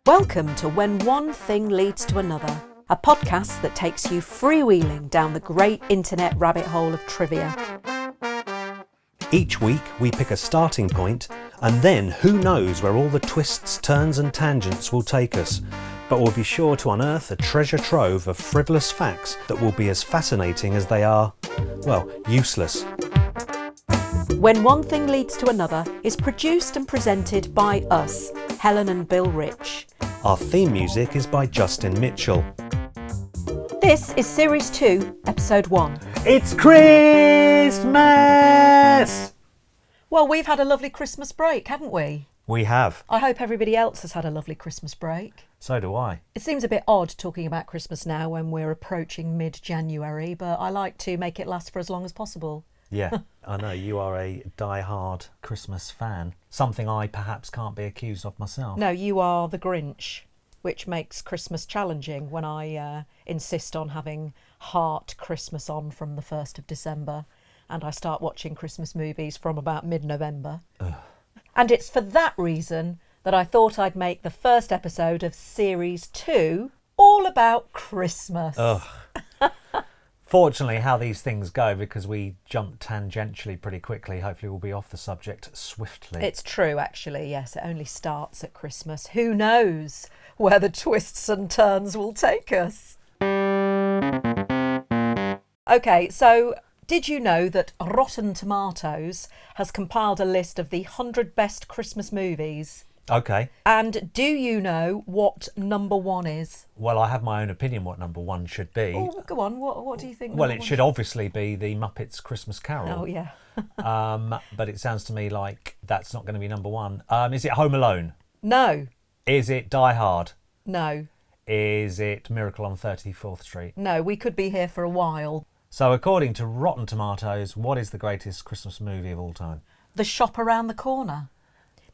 Welcome to When One Thing Leads to Another, a podcast that takes you freewheeling down the great internet rabbit hole of trivia. Each week we pick a starting point, and then who knows where all the twists, turns and tangents will take us. But we'll be sure to unearth a treasure trove of frivolous facts that will be as fascinating as they are, well, useless. When One Thing Leads to Another is produced and presented by us, Helen and Bill Rich. Our theme music is by Justin Mitchell. This is Series 2, Episode 1. It's Christmas! Well, we've had a lovely Christmas break, haven't we? We have. I hope everybody else has had a lovely Christmas break. So do I. It seems a bit odd talking about Christmas now when we're approaching mid-January, but I like to make it last for as long as possible. Yeah, I know, you are a die-hard Christmas fan. Something I perhaps can't be accused of myself. No, you are the Grinch, which makes Christmas challenging when I insist on having Heart Christmas on from the 1st of December and I start watching Christmas movies from about mid-November. Ugh. And it's for that reason that I thought I'd make the first episode of Series 2 all about Christmas. Ugh. Fortunately, how these things go, because we jump tangentially pretty quickly, hopefully we'll be off the subject swiftly. It's true, actually, yes. It only starts at Christmas. Who knows where the twists and turns will take us? OK, so did you know that Rotten Tomatoes has compiled a list of the 100 best Christmas movies? OK. And do you know what number one is? Well, I have my own opinion what number one should be. Oh, go on. What do you think? Well, it should obviously be the Muppets Christmas Carol. Oh, yeah. But it sounds to me like that's not going to be number one. Is it Home Alone? No. Is it Die Hard? No. Is it Miracle on 34th Street? No, we could be here for a while. So according to Rotten Tomatoes, what is the greatest Christmas movie of all time? The Shop Around the Corner.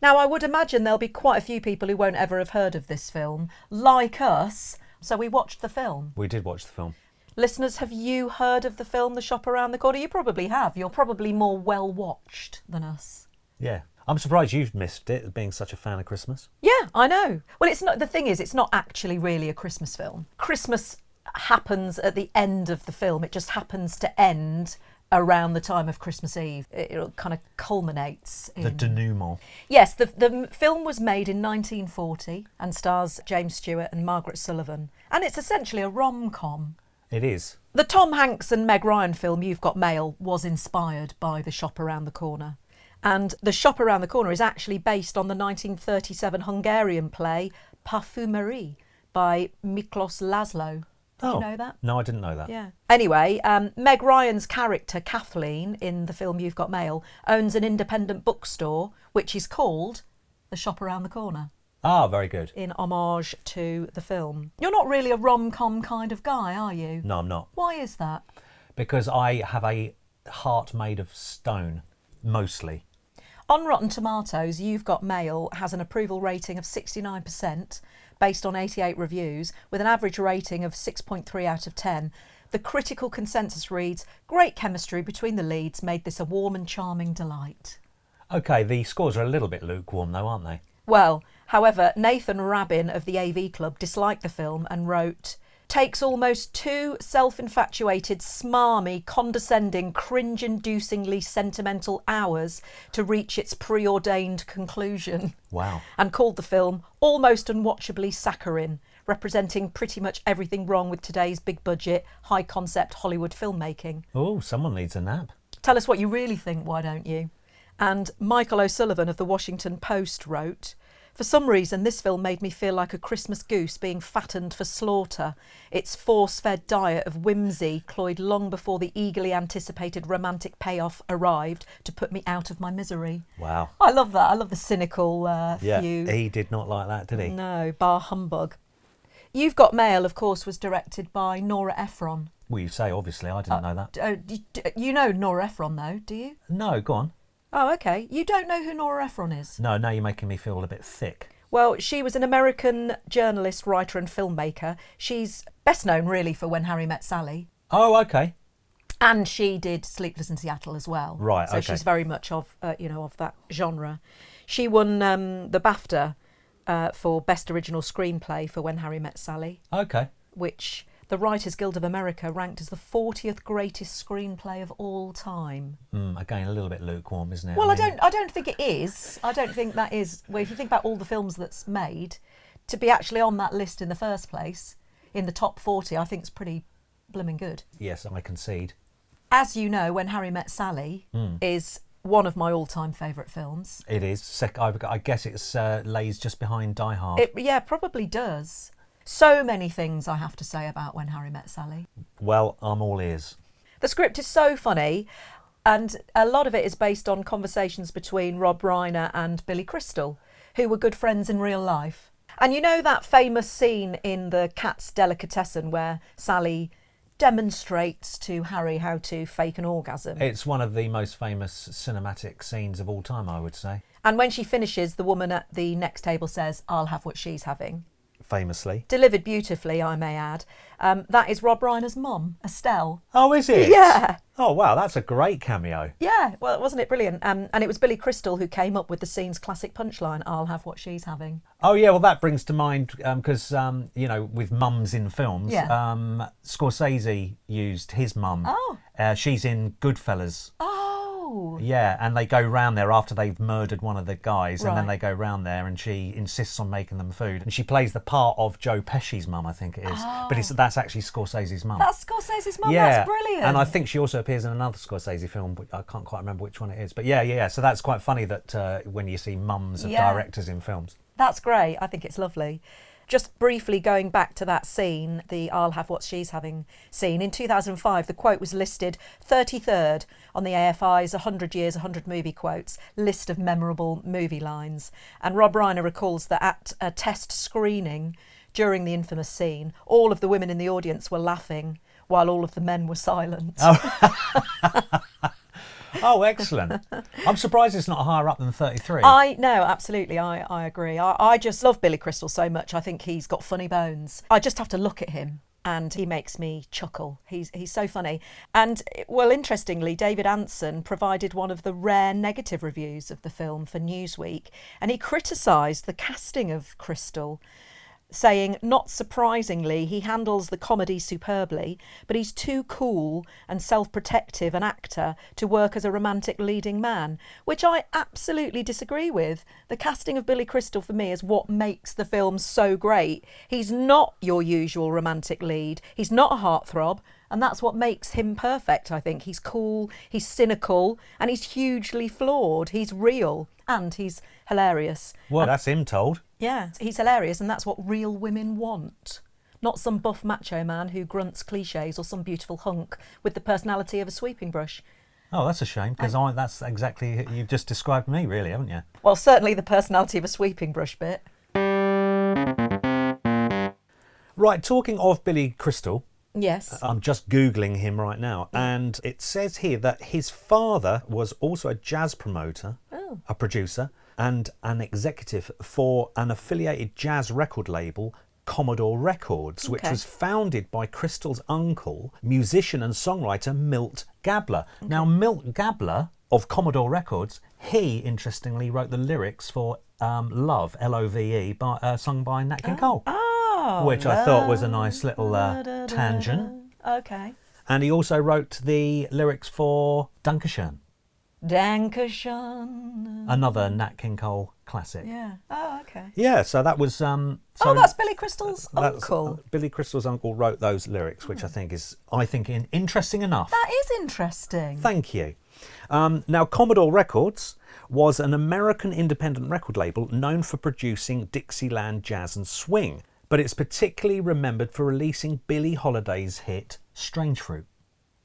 Now, I would imagine there'll be quite a few people who won't ever have heard of this film, like us, so we watched the film. We did watch the film. Listeners, have you heard of the film The Shop Around the Corner? You probably have. You're probably more well-watched than us. Yeah. I'm surprised you've missed it, being such a fan of Christmas. Yeah, I know. Well, it's not. The thing is, it's not actually really a Christmas film. Christmas happens at the end of the film. It just happens to end around the time of Christmas Eve. It kind of culminates in... The denouement. Yes, the film was made in 1940 and stars James Stewart and Margaret Sullivan. And it's essentially a rom-com. It is. The Tom Hanks and Meg Ryan film, You've Got Mail, was inspired by The Shop Around the Corner. And The Shop Around the Corner is actually based on the 1937 Hungarian play Parfumerie by Miklos Laszlo. Did you know that? No, I didn't know that. Yeah. Anyway, Meg Ryan's character, Kathleen, in the film You've Got Mail, owns an independent bookstore, which is called The Shop Around the Corner. Ah, very good. In homage to the film. You're not really a rom-com kind of guy, are you? No, I'm not. Why is that? Because I have a heart made of stone, mostly. On Rotten Tomatoes, You've Got Mail has an approval rating of 69%, based on 88 reviews, with an average rating of 6.3 out of 10. The critical consensus reads, great chemistry between the leads made this a warm and charming delight. OK, the scores are a little bit lukewarm though, aren't they? Well, however, Nathan Rabin of the AV Club disliked the film and wrote, takes almost too self-infatuated, smarmy, condescending, cringe-inducingly sentimental hours to reach its preordained conclusion. Wow. And called the film almost unwatchably saccharine, representing pretty much everything wrong with today's big-budget, high-concept Hollywood filmmaking. Oh, someone needs a nap. Tell us what you really think, why don't you? And Michael O'Sullivan of the Washington Post wrote, for some reason, this film made me feel like a Christmas goose being fattened for slaughter. Its force-fed diet of whimsy cloyed long before the eagerly anticipated romantic payoff arrived to put me out of my misery. Wow. I love that. I love the cynical yeah, view. He did not like that, did he? No, bar humbug. You've Got Mail, of course, was directed by Nora Ephron. Well, you say, obviously, I didn't know that. You know Nora Ephron, though, do you? No, go on. Oh, OK. You don't know who Nora Ephron is? No, now you're making me feel a bit thick. Well, she was an American journalist, writer and filmmaker. She's best known, really, for When Harry Met Sally. Oh, OK. And she did Sleepless in Seattle as well. Right, so okay. she's very much of that genre. She won the BAFTA for Best Original Screenplay for When Harry Met Sally, Okay. which the Writers Guild of America ranked as the 40th greatest screenplay of all time. Again, a little bit lukewarm, isn't it? Well, I don't think it is. I don't think that is. Well, if you think about all the films that's made, to be actually on that list in the first place, in the top 40, I think is pretty blooming good. Yes, I concede. As you know, When Harry Met Sally is one of my all-time favourite films. It is. I guess it's lays just behind Die Hard. It probably does. So many things I have to say about When Harry Met Sally. Well, I'm all ears. The script is so funny, and a lot of it is based on conversations between Rob Reiner and Billie Crystal, who were good friends in real life. And you know that famous scene in the Cat's Delicatessen where Sally demonstrates to Harry how to fake an orgasm? It's one of the most famous cinematic scenes of all time, I would say. And when she finishes, the woman at the next table says, "I'll have what she's having." Famously. Delivered beautifully, I may add. That is Rob Reiner's mum, Estelle. Oh, is it? Yeah. Oh, wow, that's a great cameo. Yeah, well, wasn't it brilliant? And it was Billie Crystal who came up with the scene's classic punchline, "I'll have what she's having." Oh, yeah, well, that brings to mind, because, with mums in films, Scorsese used his mum. Oh. She's in Goodfellas. Oh. Yeah, and they go round there after they've murdered one of the guys, and then Right. they go round there and she insists on making them food. And she plays the part of Joe Pesci's mum, I think it is. But that's actually Scorsese's mum. That's Scorsese's mum, Yeah, that's brilliant. and I think she also appears in another Scorsese film, but I can't quite remember which one it is. But yeah. So that's quite funny that when you see mums of directors in films. That's great. I think it's lovely. Just briefly going back to that scene, the "I'll have what she's having" scene, in 2005, the quote was listed 33rd on the AFI's 100 Years, 100 Movie Quotes list of memorable movie lines. And Rob Reiner recalls that at a test screening during the infamous scene, all of the women in the audience were laughing while all of the men were silent. Oh, excellent. I'm surprised it's not higher up than 33. No, absolutely. I agree. I just love Billie Crystal so much. I think he's got funny bones. I just have to look at him and he makes me chuckle. He's so funny. And, well, interestingly, David Anson provided one of the rare negative reviews of the film for Newsweek, and he criticised the casting of Crystal, saying, not surprisingly, he handles the comedy superbly, but he's too cool and self-protective an actor to work as a romantic leading man, which I absolutely disagree with. The casting of Billie Crystal for me is what makes the film so great. He's not your usual romantic lead. He's not a heartthrob, and that's what makes him perfect, I think. He's cool, he's cynical, and he's hugely flawed. He's real, and he's hilarious. Well, that's him told. Yeah, he's hilarious, and that's what real women want. Not some buff macho man who grunts cliches or some beautiful hunk with the personality of a sweeping brush. Oh, that's a shame, because that's exactly, you've just described me, really, haven't you? Well, certainly the personality of a sweeping brush bit. Right, talking of Billie Crystal, Yes. I'm just Googling him right now, and it says here that his father was also a jazz promoter, a producer, and an executive for an affiliated jazz record label, Commodore Records, which was founded by Crystal's uncle, musician and songwriter Milt Gabler. Now, Milt Gabler of Commodore Records, he interestingly wrote the lyrics for Love, Love, sung by Nat King Cole. Which I thought was a nice little tangent. Okay. And he also wrote the lyrics for Dankeschön, Dankeschön. another Nat King Cole classic. Yeah. Oh, okay. Yeah, so that was... that's Billie Crystal's uncle. Billie Crystal's uncle wrote those lyrics, which I think is interesting enough. That is interesting. Thank you. Now, Commodore Records was an American independent record label known for producing Dixieland jazz and swing, but it's particularly remembered for releasing Billie Holiday's hit Strange Fruit.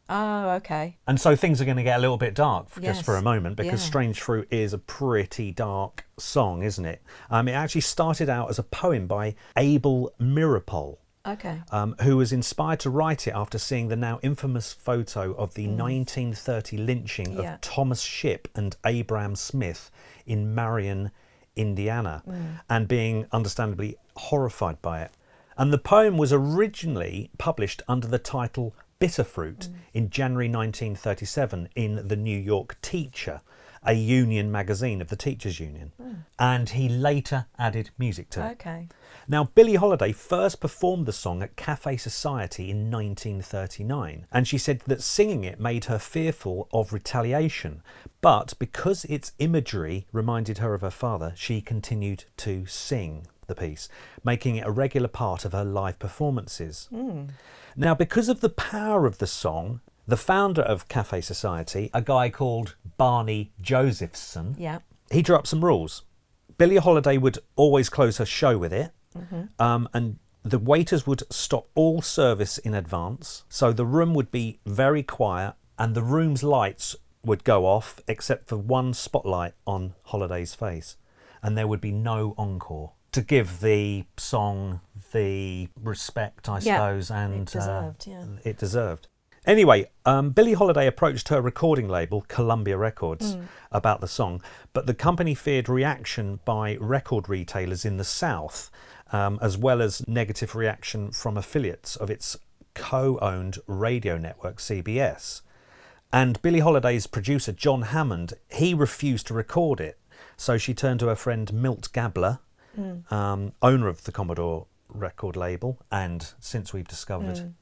Oh, okay. And so things are going to get a little bit dark just for a Yes. moment, because Yeah. Strange Fruit is a pretty dark song, isn't it? It actually started out as a poem by Abel Meeropol, Okay. who was inspired to write it after seeing the now infamous photo of the 1930 lynching Yeah. of Thomas Shipp and Abraham Smith in Marion, Indiana, and being understandably horrified by it. And the poem was originally published under the title Bitterfruit in January 1937 in the New York Teacher. a union magazine of the Teachers' Union. And he later added music to it. Okay. Now, Billie Holiday first performed the song at Cafe Society in 1939, and she said that singing it made her fearful of retaliation. But because its imagery reminded her of her father, she continued to sing the piece, making it a regular part of her live performances. Now, because of the power of the song, the founder of Cafe Society, a guy called Barney Josephson, Yeah. he drew up some rules. Billie Holiday would always close her show with it, and the waiters would stop all service in advance, so the room would be very quiet and the room's lights would go off except for one spotlight on Holiday's face, and there would be no encore to give the song the respect, I suppose, and it deserved. Anyway, Billie Holiday approached her recording label, Columbia Records, about the song, but the company feared reaction by record retailers in the South, as well as negative reaction from affiliates of its co-owned radio network, CBS. And Billie Holiday's producer, John Hammond, he refused to record it, so she turned to her friend Milt Gabler, owner of the Commodore record label, and since we've discovered...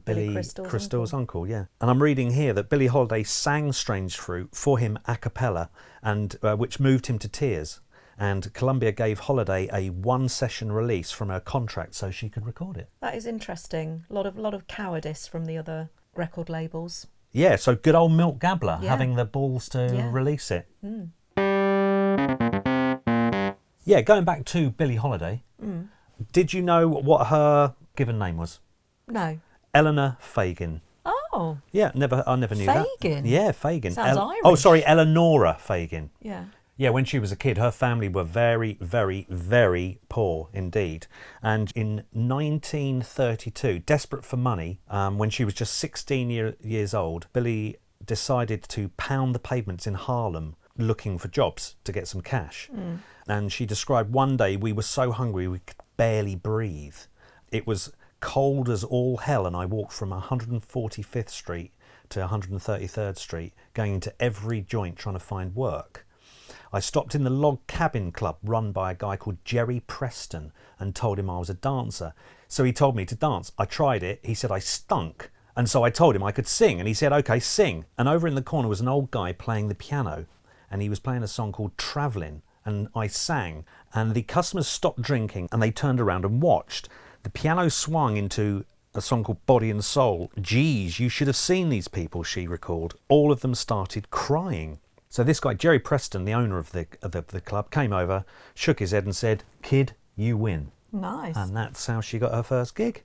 Billy Crystal's uncle, yeah. And I'm reading here that Billie Holiday sang Strange Fruit for him a cappella, and which moved him to tears. And Columbia gave Holiday a one-session release from her contract so she could record it. That is interesting. A lot of cowardice from the other record labels. Yeah, so good old Milt Gabler having the balls to release it. Yeah, going back to Billie Holiday, did you know what her given name was? No. Eleanor Fagin. Oh. Yeah, I never knew that. Fagin? Yeah, Fagin. Sounds Irish. Oh, sorry, Eleonora Fagin. Yeah. Yeah, when she was a kid, her family were very, very, very poor indeed. And in 1932, desperate for money, when she was just 16 years old, Billie decided to pound the pavements in Harlem looking for jobs to get some cash. And she described, one day we were so hungry we could barely breathe. It was cold as all hell, and I walked from 145th Street to 133rd Street, going into every joint trying to find work. I stopped in the log cabin club run by a guy called Jerry Preston and told him I was a dancer. So he told me to dance. I tried it. He said I stunk. And so I told him I could sing, and he said, okay, sing. And over in the corner was an old guy playing the piano, and he was playing a song called Travelling, and I sang, and the customers stopped drinking and they turned around and watched. The piano swung into a song called Body and Soul. Geez, you should have seen these people, she recalled. All of them started crying. So this guy, Jerry Preston, the owner of the club, came over, shook his head and said, kid, you win. Nice. And that's how she got her first gig.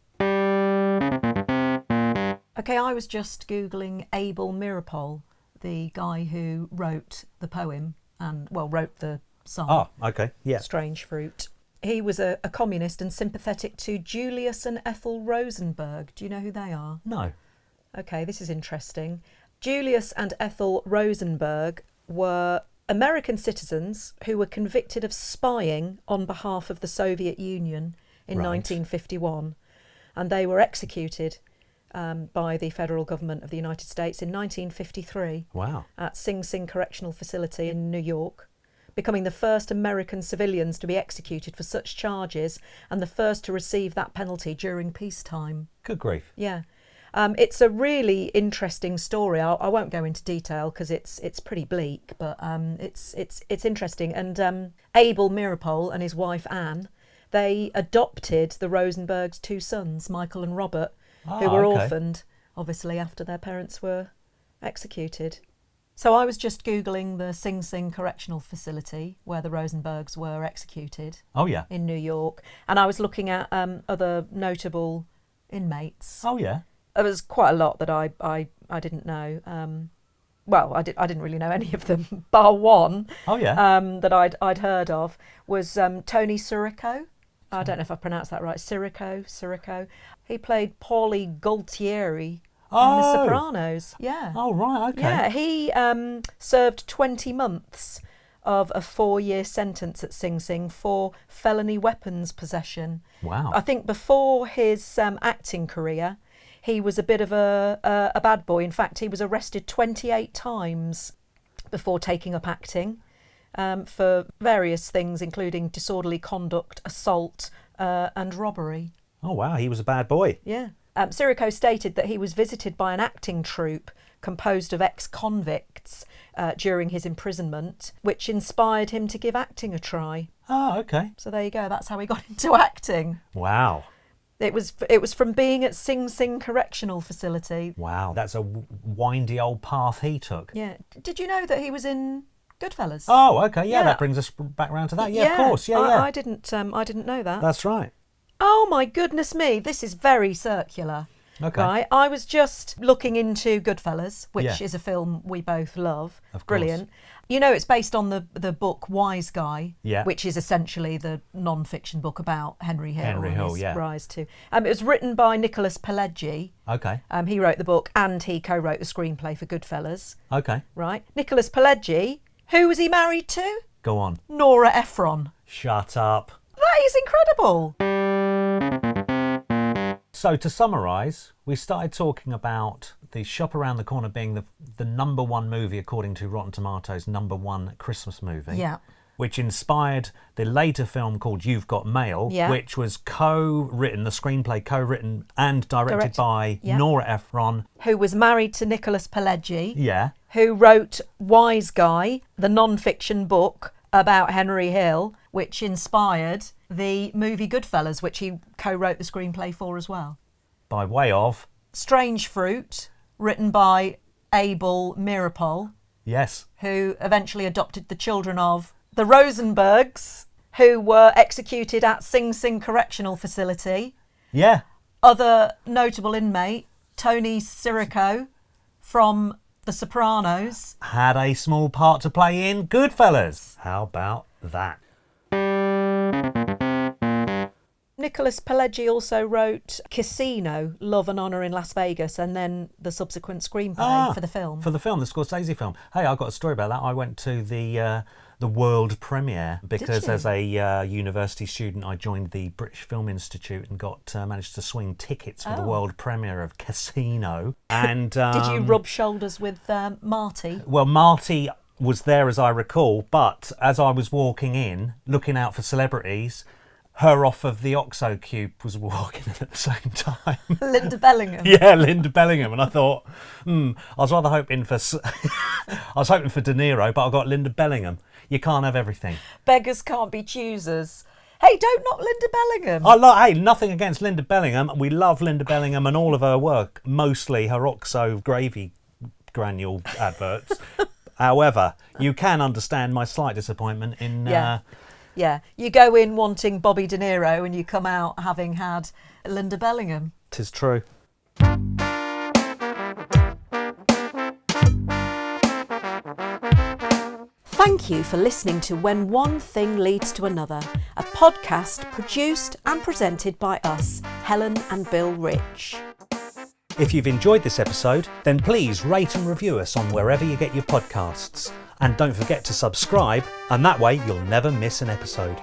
Okay, I was just Googling Abel Meeropol, the guy who wrote the poem and, wrote the song. Ah, okay, yeah. Strange Fruit. He was a communist and sympathetic to Julius and Ethel Rosenberg. Do you know who they are? No. Okay, this is interesting. Julius and Ethel Rosenberg were American citizens who were convicted of spying on behalf of the Soviet Union in 1951. And they were executed by the federal government of the United States in 1953. Wow. At Sing Sing Correctional Facility in New York, becoming the first American civilians to be executed for such charges and the first to receive that penalty during peacetime. Good grief. Yeah. It's a really interesting story. I won't go into detail because it's pretty bleak, but it's interesting. And Abel Meeropol and his wife Anne, they adopted the Rosenbergs' two sons, Michael and Robert, who were orphaned, obviously, after their parents were executed. So I was just Googling the Sing Sing Correctional Facility where the Rosenbergs were executed. Oh, yeah. In New York. And I was looking at other notable inmates. Oh, yeah. There was quite a lot that I didn't know. I didn't really know any of them, bar one. Oh, yeah. That I'd heard of was Tony Sirico. I don't know if I pronounced that right. Sirico. He played Paulie Gualtieri in The Sopranos. Yeah. Oh, right, okay. Yeah, he served 20 months of a 4-year sentence at Sing Sing for felony weapons possession. Wow. I think before his acting career, he was a bit of a bad boy. In fact, he was arrested 28 times before taking up acting for various things, including disorderly conduct, assault, and robbery. Oh, wow, he was a bad boy. Yeah. Sirico stated that he was visited by an acting troupe composed of ex-convicts during his imprisonment, which inspired him to give acting a try. Oh, okay. So there you go. That's how he got into acting. Wow. It was from being at Sing Sing Correctional Facility. Wow, that's a windy old path he took. Yeah. Did you know that he was in Goodfellas? Oh, okay. Yeah, Yeah. that brings us back round to that. Yeah, of course. Yeah, yeah. I didn't know that. That's right. Oh my goodness me, this is very circular. Okay. Right, I was just looking into Goodfellas, which Yeah. is a film we both love. Of course. Brilliant. You know, it's based on the book Wise Guy, Yeah. which is essentially the non-fiction book about Henry Hill. Henry and Hill, his yeah. rise to. It was written by Nicholas Pileggi. Okay. He wrote the book and he co-wrote the screenplay for Goodfellas. Okay. Right, Nicholas Pileggi. Who was he married to? Go on. Nora Ephron. Shut up. That is incredible. So to summarise, we started talking about The Shop Around the Corner being the number one movie according to Rotten Tomatoes, number one Christmas movie. Yeah. Which inspired the later film called You've Got Mail, Yeah. which was co-written, the screenplay co-written and directed by yeah. Nora Ephron. Who was married to Nicholas Pileggi. Yeah. Who wrote Wise Guy, the non-fiction book about Henry Hill, which inspired the movie Goodfellas, which he co-wrote the screenplay for as well. By way of... Strange Fruit, written by Abel Meeropol, Yes. who eventually adopted the children of the Rosenbergs, who were executed at Sing Sing Correctional Facility. Yeah. Other notable inmate, Tony Sirico from The Sopranos. Had a small part to play in Goodfellas. How about that? Nicholas Pileggi also wrote Casino, Love and Honour in Las Vegas, and then the subsequent screenplay for the film. For the film, the Scorsese film. Hey, I got a story about that. I went to the world premiere because you? as a university student I joined the British Film Institute and got managed to swing tickets for the world premiere of Casino. And Did you rub shoulders with Marty? well, Marty was there as I recall, but as I was walking in, looking out for celebrities, her off of the Oxo Cube was walking in at the same time. Linda Bellingham. Yeah, Linda Bellingham, and I thought, I was rather hoping for, I was hoping for De Niro, but I got Linda Bellingham. You can't have everything. Beggars can't be choosers. Hey, don't knock Linda Bellingham. Hey, nothing against Linda Bellingham. We love Linda Bellingham and all of her work, mostly her Oxo gravy granule adverts. However, you can understand my slight disappointment in. Yeah, you go in wanting Bobby De Niro and you come out having had Linda Bellingham. 'Tis true. Thank you for listening to When One Thing Leads to Another, a podcast produced and presented by us, Helen and Bill Rich. If you've enjoyed this episode, then please rate and review us on wherever you get your podcasts. And don't forget to subscribe, and that way you'll never miss an episode.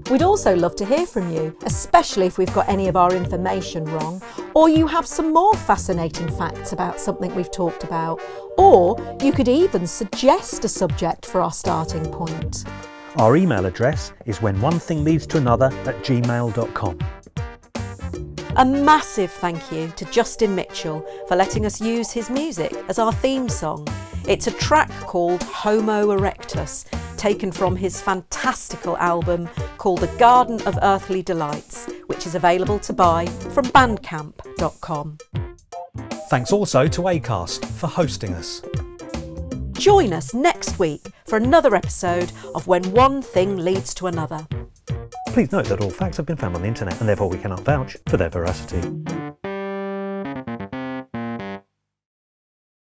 We'd also love to hear from you, especially if we've got any of our information wrong, or you have some more fascinating facts about something we've talked about, or you could even suggest a subject for our starting point. Our email address is whenonethingleads@gmail.com. A massive thank you to Justin Mitchell for letting us use his music as our theme song. It's a track called Homo Erectus, taken from his fantastical album called The Garden of Earthly Delights, which is available to buy from bandcamp.com. Thanks also to Acast for hosting us. Join us next week for another episode of When One Thing Leads to Another. Please note that all facts have been found on the internet and therefore we cannot vouch for their veracity.